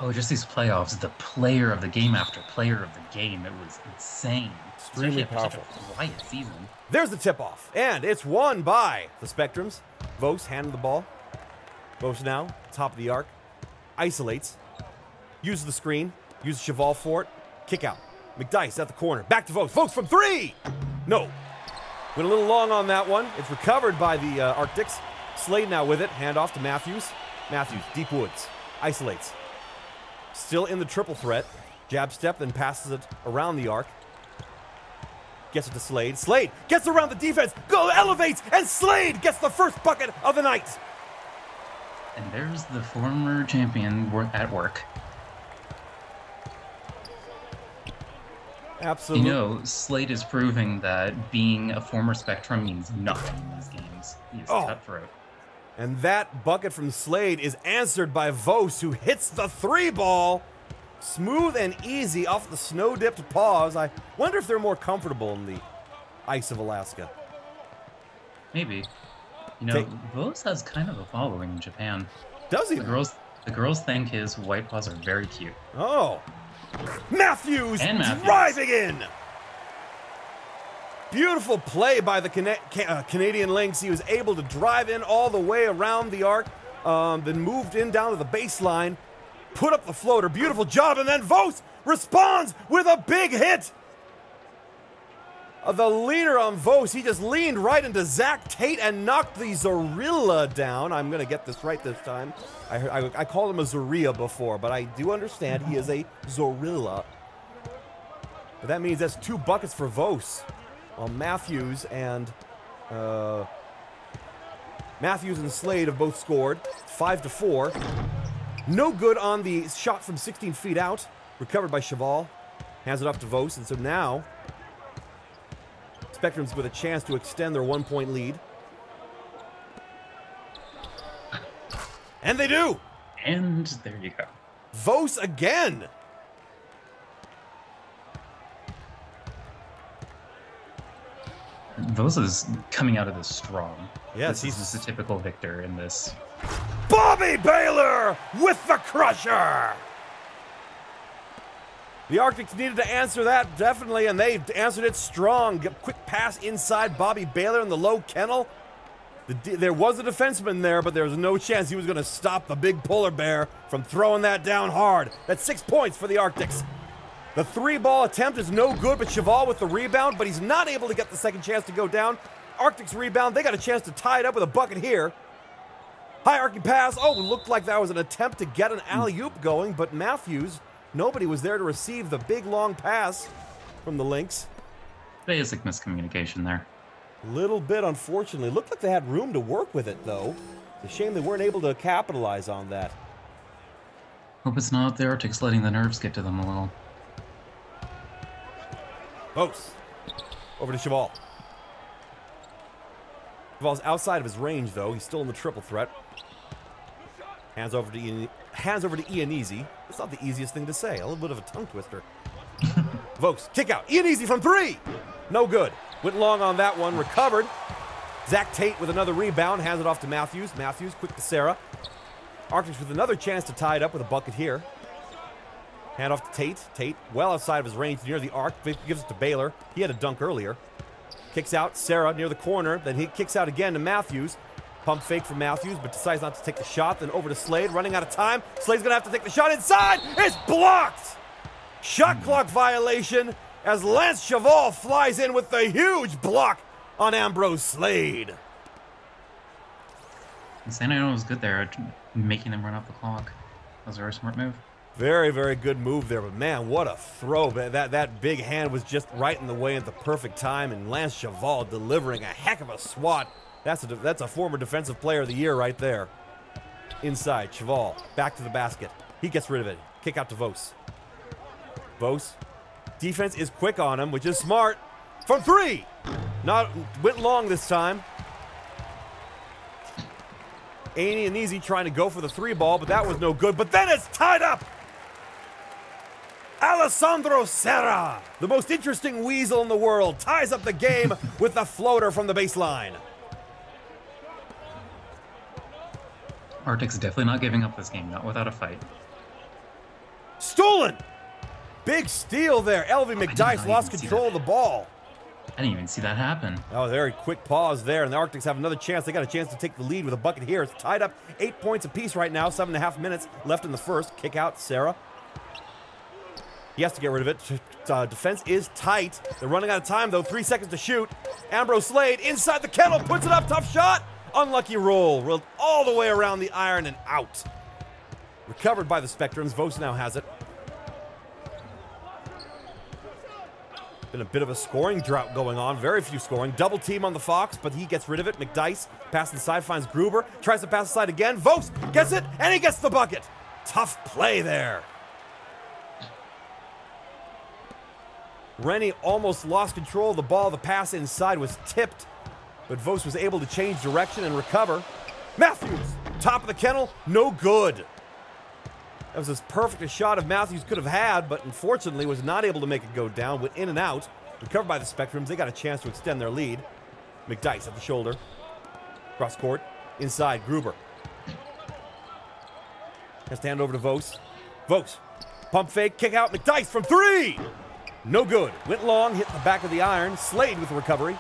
Oh, just these playoffs, the player of the game after player of the game. It was insane. Extremely Especially after such powerful. a quiet season. There's the tip-off, and it's won by the Spectrums. Vos handed the ball. Vos now, top of the arc. Isolates. Uses the screen. Uses Cheval for it. Kick out. McDice at the corner. Back to Vos. Vos from three! No. Went a little long on that one. It's recovered by the Arctics. Slade now with it. Hand off to Matthews. Matthews, deep woods. Isolates. Still in the triple threat. Jab step, then passes it around the arc. Gets it to Slade. Slade gets around the defense. Go, elevates, and Slade gets the first bucket of the night. And there's the former champion at work. Absolutely. You know, Slade is proving that being a former Spectrum means nothing in these games. He is cutthroat. And that bucket from Slade is answered by Vos, who hits the three ball. Smooth and easy off the snow-dipped paws. I wonder if they're more comfortable in the ice of Alaska. Maybe. You know, Vos has kind of a following in Japan. Does he? The girls think his white paws are very cute. Oh. Matthews, And Matthews. driving in. Beautiful play by the Canadian Lynx. He was able to drive in all the way around the arc, then moved in down to the baseline, put up the floater. Beautiful job, and then Vos responds with a big hit. The leader on Vos, he just leaned right into Zach Tate and knocked the Zorilla down. I'm going to get this right this time. I called him a Zorilla before, but I do understand he is a Zorilla. But that means that's 2 buckets for Vos. While Matthews and Slade have both scored. 5-4. No good on the shot from 16 feet out. Recovered by Cheval. Hands it off to Vos. And so now, Spectrum's with a chance to extend their 1-point lead. And they do! And there you go. Vos again! Vos is coming out of this strong. Yes, this is a typical victor in this. Bobby Baylor with the crusher! The Arctics needed to answer that, definitely, and they answered it strong. Quick pass inside Bobby Baylor in the low kennel. There was a defenseman there, but there was no chance he was going to stop the big polar bear from throwing that down hard. That's 6 points for the Arctics. The 3-ball attempt is no good, but Cheval with the rebound, but he's not able to get the second chance to go down. Arctics rebound. They got a chance to tie it up with a bucket here. High arcing pass. Oh, it looked like that was an attempt to get an alley-oop going, but Matthews, nobody was there to receive the big, long pass from the Lynx. Basic miscommunication there. Little bit, unfortunately. Looked like they had room to work with it, though. It's a shame they weren't able to capitalize on that. Hope it's not the Arctics letting the nerves get to them a little. Vos. Over to Cheval. Cheval's outside of his range, though. He's still in the triple threat. Hands over to Ianese. That's not the easiest thing to say. A little bit of a tongue twister. Vos, kick out. Ianese from 3. No good. Went long on that one. Recovered. Zach Tate with another rebound. Hands it off to Matthews. Matthews, quick to Sarah. Arctics with another chance to tie it up with a bucket here. Hand off to Tate. Tate well outside of his range near the arc. Gives it to Baylor. He had a dunk earlier. Kicks out. Sarah near the corner. Then he kicks out again to Matthews. Pump fake for Matthews, but decides not to take the shot. Then over to Slade. Running out of time. Slade's going to have to take the shot inside. It's blocked! Shot clock violation as Lance Cheval flies in with the huge block on Ambrose Slade. San Antonio was good there at making them run off the clock. That was a very smart move. Very, very good move there, but man, what a throw. That big hand was just right in the way at the perfect time, and Lance Cheval delivering a heck of a swat. That's a former Defensive Player of the Year right there. Inside, Cheval, back to the basket. He gets rid of it. Kick out to Vos. Vos, defense is quick on him, which is smart. From 3! Went long this time. Ianese trying to go for the 3-ball, but that was no good. But then it's tied up! Alessandro Serra, the most interesting weasel in the world, ties up the game with the floater from the baseline. Arctics definitely not giving up this game, not without a fight. stolen! Big steal there. LV McDyess lost control of the ball. I didn't even see that happen. Oh, very quick pause there, and the Arctics have another chance. They got a chance to take the lead with a bucket here. It's tied up 8 points apiece right now. 7.5 minutes left in the first. Kick out, Sarah. He has to get rid of it. Defense is tight. They're running out of time, though. 3 seconds to shoot. Ambrose Slade inside the kettle, puts it up. Tough shot. Unlucky roll. Rolled all the way around the iron and out. Recovered by the Spectrums. Vos now has it. Been a bit of a scoring drought going on. Very few scoring. Double team on the Fox, but he gets rid of it. McDyess pass inside, finds Gruber. Tries to pass inside again. Vos gets it, and he gets the bucket. Tough play there. Rennie almost lost control of the ball. The pass inside was tipped, but Vos was able to change direction and recover. Matthews, top of the kennel, no good. That was as perfect a shot as Matthews could have had, but unfortunately was not able to make it go down. Went in and out. Recovered by the Spectrums. They got a chance to extend their lead. McDyess at the shoulder. Cross court. Inside, Gruber. Has to hand over to Vos. Vos. Pump fake, kick out. McDyess from 3! No good. Went long, hit the back of the iron. Slade with the recovery.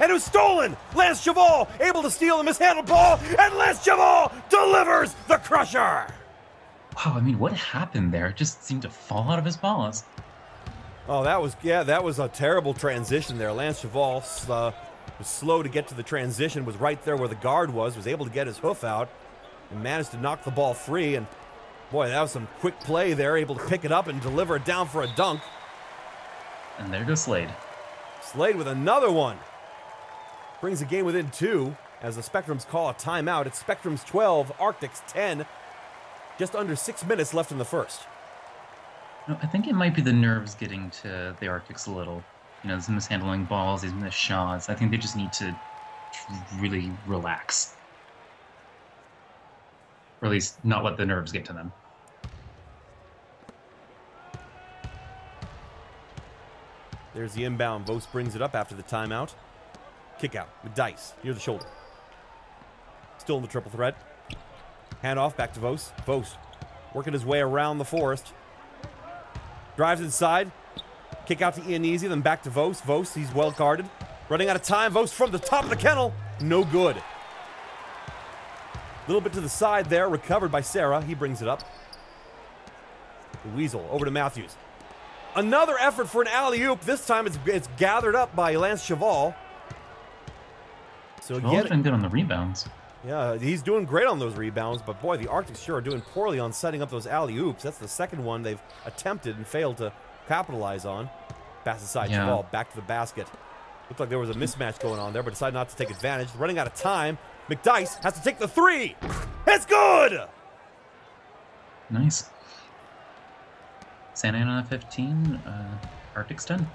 And it was stolen! Lance Cheval able to steal the mishandled ball, and Lance Cheval delivers the crusher! Wow, I mean, what happened there? It just seemed to fall out of his paws. Oh, that was a terrible transition there. Lance Cheval was slow to get to the transition, was right there where the guard was able to get his hoof out, and managed to knock the ball free. And boy, that was some quick play there, able to pick it up and deliver it down for a dunk. And there goes Slade. Slade with another one. Brings the game within 2 as the Spectrums call a timeout. It's Spectrums 12, Arctics 10. Just under 6 minutes left in the first. No, I think it might be the nerves getting to the Arctics a little. You know, these mishandling balls, these missed shots. I think they just need to really relax. Or at least not let the nerves get to them. There's the inbound. Vos brings it up after the timeout. Kick out. McDyess near the shoulder. Still in the triple threat. Hand off back to Vos. Vos working his way around the forest. Drives inside. Kick out to Ianese, then back to Vos. Vos, he's well guarded. Running out of time. Vos from the top of the kennel. No good. A little bit to the side there. Recovered by Sarah. He brings it up. The Weasel over to Matthews. Another effort for an alley-oop. This time it's gathered up by Lance Cheval. So Cheval's been good on the rebounds. Yeah, he's doing great on those rebounds, but boy, the Arctics sure are doing poorly on setting up those alley-oops. That's the second one they've attempted and failed to capitalize on. Pass aside, yeah. Cheval back to the basket. Looked like there was a mismatch going on there, but decided not to take advantage. Running out of time. McDyess has to take the 3. It's good! Nice. Santa Ana 15, Arctics 10.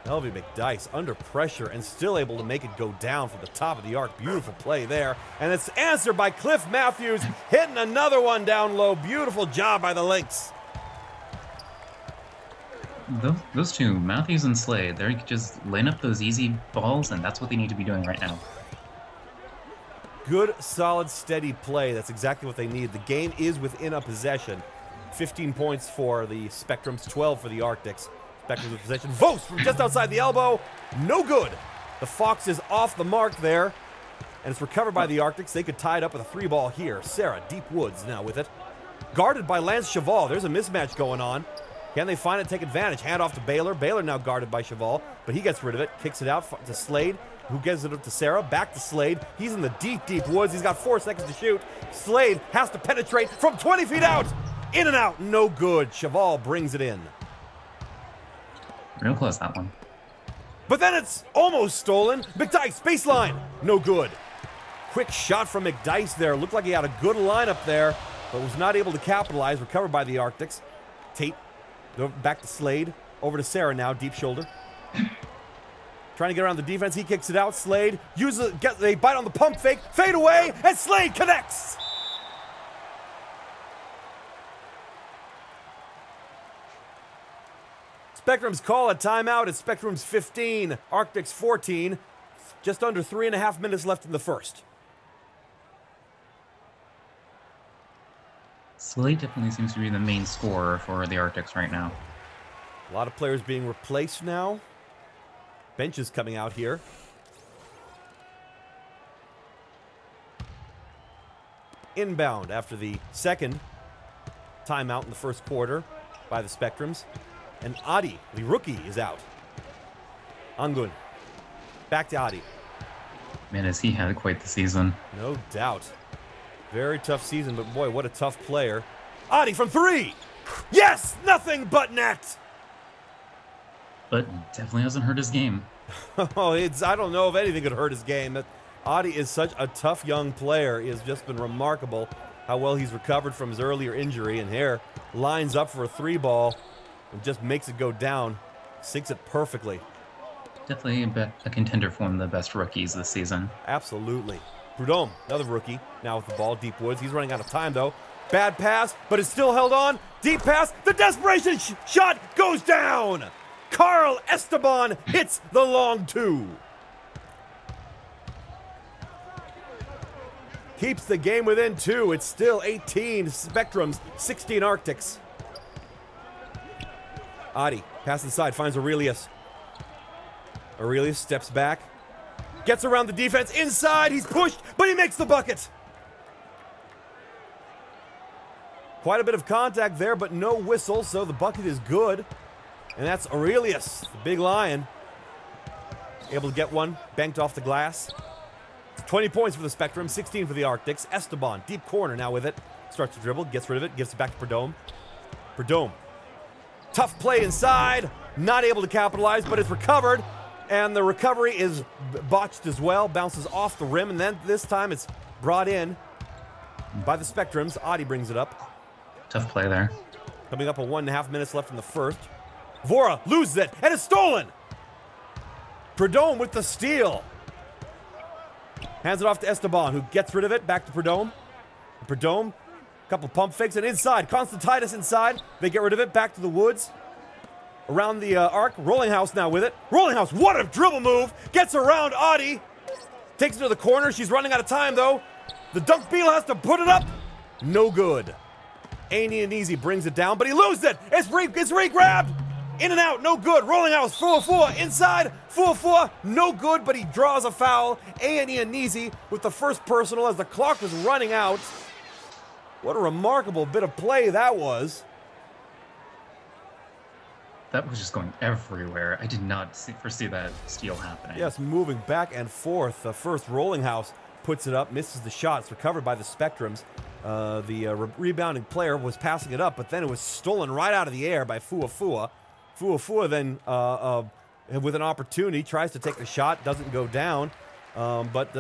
LV McDyess under pressure and still able to make it go down from the top of the arc. Beautiful play there. And it's answered by Cliff Matthews, hitting another one down low. Beautiful job by the Lynx. Those two, Matthews and Slade, they're just laying up those easy balls, and that's what they need to be doing right now. Good, solid, steady play. That's exactly what they need. The game is within a possession. 15 points for the Spectrums, 12 for the Arctics. Spectrums with possession. Vos from just outside the elbow. No good. The Fox is off the mark there. And it's recovered by the Arctics. They could tie it up with a 3-ball here. Sarah, Deep Woods now with it. Guarded by Lance Cheval. There's a mismatch going on. Can they find it, take advantage? Hand off to Baylor. Baylor now guarded by Cheval, but he gets rid of it. Kicks it out to Slade, who gives it up to Sarah. Back to Slade. He's in the deep, deep woods. He's got 4 seconds to shoot. Slade has to penetrate from 20 feet out. In and out. No good. Cheval brings it in. Real close, that one. But then it's almost stolen. McDyess, baseline. No good. Quick shot from McDyess there. Looked like he had a good lineup there, but was not able to capitalize. Recovered by the Arctics. Tate back to Slade. Over to Sarah now, deep shoulder. Trying to get around the defense. He kicks it out. Slade uses they bite on the pump fake. Fade away, and Slade connects. Spectrums call a timeout at Spectrums 15, Arctics 14. Just under 3.5 minutes left in the first. Slade definitely seems to be the main scorer for the Arctics right now. A lot of players being replaced now. Benches coming out here. Inbound after the second timeout in the first quarter by the Spectrums. And Adi, the rookie, is out. Angun. Back to Adi. Man, has he had quite the season. No doubt. Very tough season, but boy, what a tough player. Adi from three! Yes! Nothing but net! But definitely hasn't hurt his game. Oh, I don't know if anything could hurt his game. Adi is such a tough young player. He has just been remarkable how well he's recovered from his earlier injury. And here, lines up for a three ball and just makes it go down. Sinks it perfectly. Definitely a contender for one of the best rookies this season. Absolutely. Prudhomme, another rookie, now with the ball, deep woods. He's running out of time, though. Bad pass, but it's still held on. Deep pass, the desperation shot goes down. Carl Esteban hits the long two. Keeps the game within two. It's still 18 Spectrums, 16 Arctics. Adi, pass inside, finds Aurelius. Aurelius steps back. Gets around the defense. Inside, he's pushed, but he makes the bucket. Quite a bit of contact there, but no whistle, so the bucket is good. And that's Aurelius, the big lion. Able to get one, banked off the glass. 20 points for the Spectrum, 16 for the Arctics. Esteban, deep corner now with it. Starts to dribble, gets rid of it, gives it back to Prudhomme. Prudhomme. Tough play inside. Not able to capitalize, but it's recovered. And the recovery is botched as well. Bounces off the rim, and then this time it's brought in by the Spectrums. Adi brings it up. Tough play there. Coming up on 1.5 minutes left in the first. Vora loses it, and it's stolen. Prudhomme with the steal. Hands it off to Esteban, who gets rid of it. Back to Prudhomme. Prudhomme, a couple pump fakes, and inside. Constantitis inside. They get rid of it. Back to the woods. Around the arc. Rollinghouse now with it. Rollinghouse, what a dribble move. Gets around Adi. Takes it to the corner. She's running out of time, though. The dunk beetle has to put it up. No good. Easy brings it down, but he loses it. It's re-grabbed. In and out, no good. Rollinghouse, Fuafua, inside. Fuafua, no good, but he draws a foul. Easy with the first personal as the clock was running out. What a remarkable bit of play that was. That was just going everywhere. I did not foresee that steal happening. Yes, moving back and forth. The first Rollinghouse puts it up, misses the shot. It's recovered by the Spectrums. The rebounding player was passing it up, but then it was stolen right out of the air by Fuafua. Fuafua then, with an opportunity, tries to take the shot, doesn't go down, but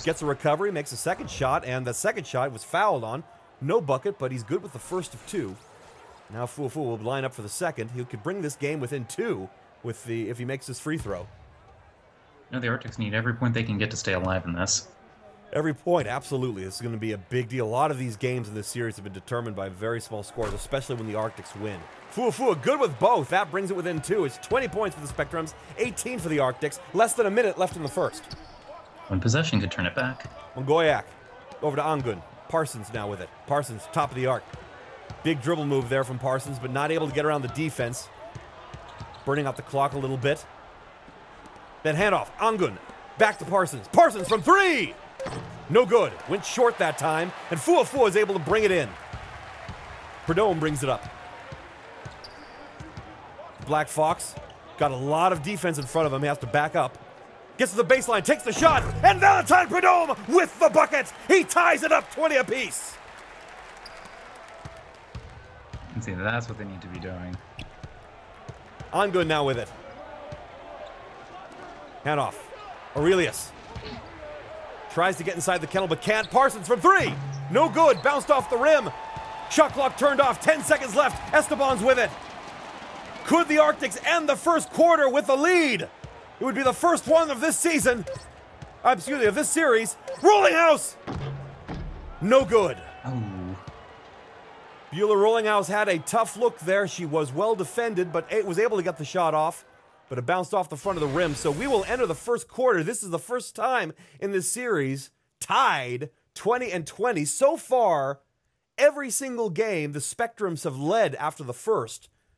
gets a recovery, makes a second shot, and the second shot was fouled on. No bucket, but he's good with the first of two. Now Fuafua will line up for the second. He could bring this game within two with if he makes his free throw. The Arctics need every point they can get to stay alive in this. Every point, absolutely. This is going to be a big deal. A lot of these games in this series have been determined by very small scores, especially when the Arctics win. Fuafua good with both. That brings it within two. It's 20 points for the Spectrums, 18 for the Arctics. Less than a minute left in the first. One possession could turn it back. Mongoyak over to Angun. Parsons now with it. Parsons, top of the arc. Big dribble move there from Parsons, but not able to get around the defense. Burning out the clock a little bit. Then handoff. Angun. Back to Parsons. Parsons from three! No good. Went short that time, and Fuafua is able to bring it in. Prudhomme brings it up. Black Fox got a lot of defense in front of him. He has to back up. Gets to the baseline, takes the shot, and Valentine Prudhomme with the bucket. He ties it up 20 apiece. And see, that's what they need to be doing. Angun now with it. Handoff. Aurelius. Tries to get inside the kennel, but can't. Parsons from three. No good. Bounced off the rim. Shot clock turned off. 10 seconds left. Esteban's with it. Could the Arctics end the first quarter with a lead? It would be the first one of this season. Excuse me, of this series. Rollinghouse. No good. Oh. Beulah Rollinghouse had a tough look there. She was well defended, but was able to get the shot off. But it bounced off the front of the rim. So we will enter the first quarter. This is the first time in this series tied 20-20. So far, every single game the Spectrums have led after the first